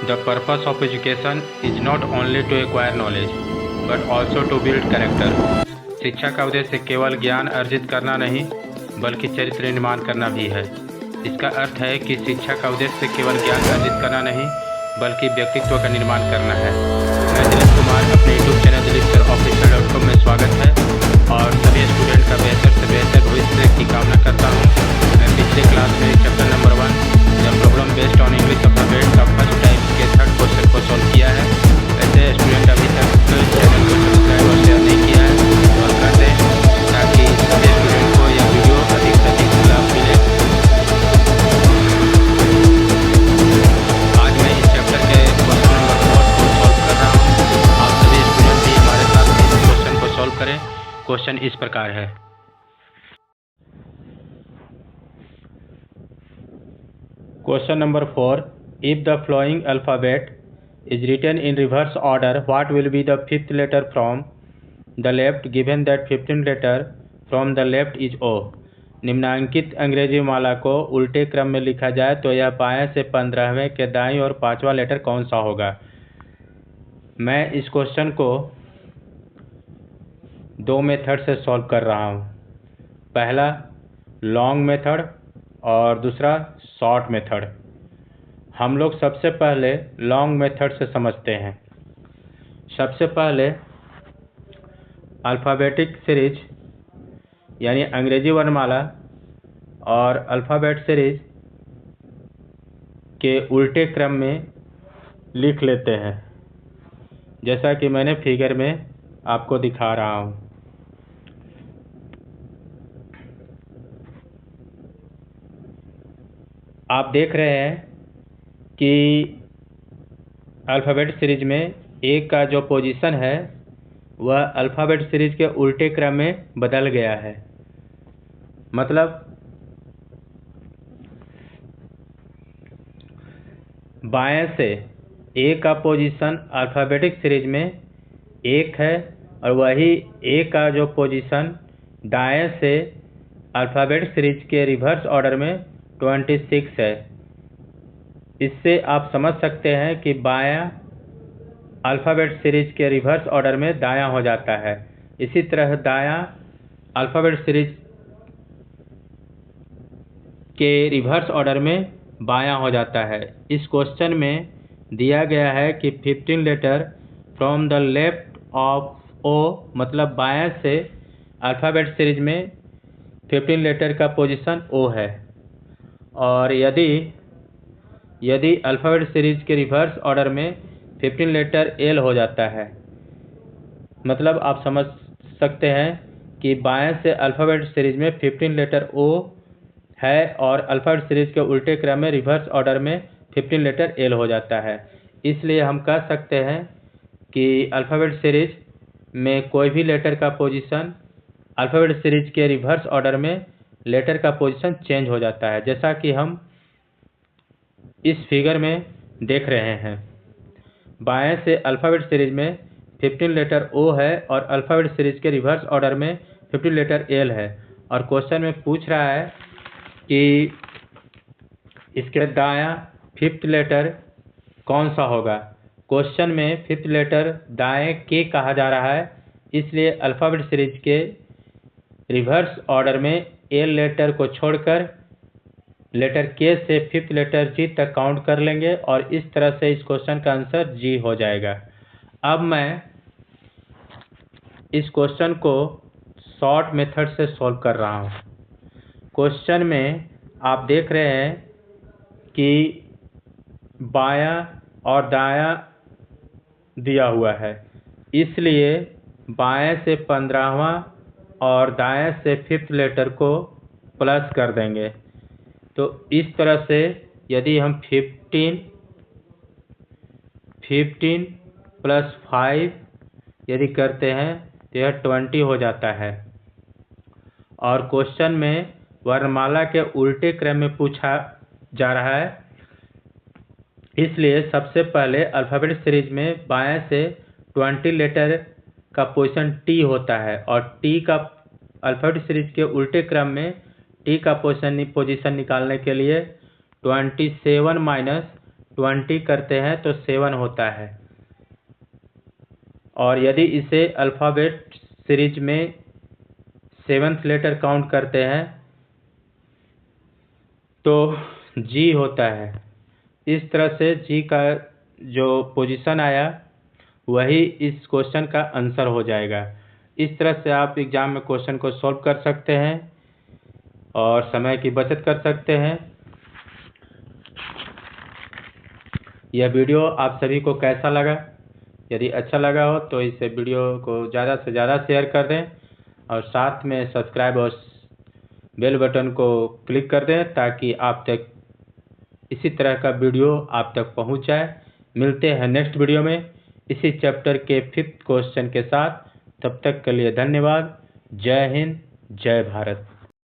The purpose of education is not only to acquire knowledge, but also to build character. शिक्षा का उद्देश्य केवल ज्ञान अर्जित करना नहीं, बल्कि चरित्र निर्माण करना भी है। इसका अर्थ है कि शिक्षा का उद्देश्य केवल ज्ञान अर्जित करना नहीं, बल्कि व्यक्तित्व का निर्माण करना है। मैं दिलीप कुमार, अपने यूट्यूब चैनल dileepsirofficial.com में स्वागत है और सभी स्टूडेंट का बेहतर से बेहतर भविष्य की कामना करता हूँ। मैं पिछले क्लास में chapter number 1 the problem based on English alphabet का फर्स्ट टाइप के थर्ड क्वेश्चन को सॉल्व किया है। ऐसे स्टूडेंट अभी तक चैनल को सब्सक्राइब और शेयर नहीं किया है और कर दें, ताकि सभी स्टूडेंट को यह वीडियो अधिक से अधिक लाभ मिले। आज मैं इस चैप्टर के क्वेश्चन नंबर 4 को सॉल्व कर रहा हूँ। आप सभी स्टूडेंट भी हमारे साथ इस क्वेश्चन को सॉल्व करें। क्वेश्चन इस प्रकार है। Question number 4. If the following alphabet is written in reverse order, what will be the fifth letter from the left, given that 15th letter from the left is O? निम्नांकित अंग्रेजी माला को उल्टे क्रम में लिखा जाए तो यह बाएं से 15वें के दाईं और 5वां लेटर कौन सा होगा? मैं इस क्वेश्चन को दो मेथड से सॉल्व कर रहा हूँ। पहला लॉन्ग मेथड और दूसरा शॉर्ट मेथड। हम लोग सबसे पहले लॉन्ग मेथड से समझते हैं। सबसे पहले अल्फ़ाबेटिक सीरीज यानी अंग्रेजी वर्णमाला और अल्फ़ाबेट सीरीज के उल्टे क्रम में लिख लेते हैं, जैसा कि मैंने फिगर में आपको दिखा रहा हूँ। आप देख रहे हैं कि अल्फ़ाबेट सीरीज में ए का जो पोजीशन है वह अल्फ़ाबेट सीरीज के उल्टे क्रम में बदल गया है। मतलब बाएं से ए का पोजीशन अल्फ़ाबेटिक सीरीज में 1 है और वही ए का जो पोजीशन दाएं से अल्फ़ाबेट सीरीज के रिवर्स ऑर्डर में 26 है। इससे आप समझ सकते हैं कि बायां अल्फ़ाबेट सीरीज के रिवर्स ऑर्डर में दायां हो जाता है। इसी तरह दायां अल्फ़ाबेट सीरीज के रिवर्स ऑर्डर में बायां हो जाता है। इस क्वेश्चन में दिया गया है कि 15 letter from the left of O, मतलब बाएं से अल्फ़ाबेट सीरीज में 15 लेटर का पोजीशन ओ है। और यदि अल्फ़ाबेट सीरीज के रिवर्स ऑर्डर में 15 लेटर एल हो जाता है, मतलब आप समझ सकते हैं कि बाएं से अल्फ़ाबेट सीरीज में 15 लेटर ओ है और अल्फ़ाबेट सीरीज के उल्टे क्रम में रिवर्स ऑर्डर में 15 लेटर एल हो जाता है। इसलिए हम कह सकते हैं कि अल्फ़ाबेट सीरीज में कोई भी लेटर का पोजीशन अल्फ़ाबेट सीरीज के रिवर्स ऑर्डर में लेटर का पोजीशन चेंज हो जाता है, जैसा कि हम इस फिगर में देख रहे हैं। बाएं से अल्फ़ाबेट सीरीज में 15 लेटर ओ है और अल्फ़ाबेट सीरीज के रिवर्स ऑर्डर में 15 लेटर एल है। और क्वेश्चन में पूछ रहा है कि इसके दायां फिफ्थ लेटर कौन सा होगा। क्वेश्चन में फिफ्थ लेटर दाएं के कहा जा रहा है, इसलिए अल्फ़ाबेट सीरीज के रिवर्स ऑर्डर में एल लेटर को छोड़कर लेटर के से फिफ्थ लेटर जी तक काउंट कर लेंगे और इस तरह से इस क्वेश्चन का आंसर जी हो जाएगा। अब मैं इस क्वेश्चन को शॉर्ट मेथड से सॉल्व कर रहा हूँ। क्वेश्चन में आप देख रहे हैं कि बायां और दायां दिया हुआ है, इसलिए बाएं से 15वां और दाएं से फिफ्थ लेटर को प्लस कर देंगे। तो इस तरह से यदि हम 15 प्लस 5 यदि करते हैं तो यह 20 हो जाता है। और क्वेश्चन में वर्णमाला के उल्टे क्रम में पूछा जा रहा है, इसलिए सबसे पहले अल्फ़ाबेट सीरीज में बाएं से 20 लेटर का पोजीशन टी होता है और टी का अल्फ़ाबेट सीरीज के उल्टे क्रम में टी का पोजीशन निकालने के लिए 27 माइनस 20 करते हैं तो 7 होता है। और यदि इसे अल्फ़ाबेट सीरीज में 7th लेटर काउंट करते हैं तो जी होता है। इस तरह से जी का जो पोजीशन आया वही इस क्वेश्चन का आंसर हो जाएगा। इस तरह से आप एग्ज़ाम में क्वेश्चन को सॉल्व कर सकते हैं और समय की बचत कर सकते हैं। यह वीडियो आप सभी को कैसा लगा? यदि अच्छा लगा हो तो इस वीडियो को ज़्यादा से ज़्यादा शेयर कर दें और साथ में सब्सक्राइब और बेल बटन को क्लिक कर दें ताकि आप तक इसी तरह का वीडियो आप तक पहुंच जाए। मिलते हैं नेक्स्ट वीडियो में इसी चैप्टर के 5th क्वेश्चन के साथ। तब तक के लिए धन्यवाद। जय हिंद, जय भारत।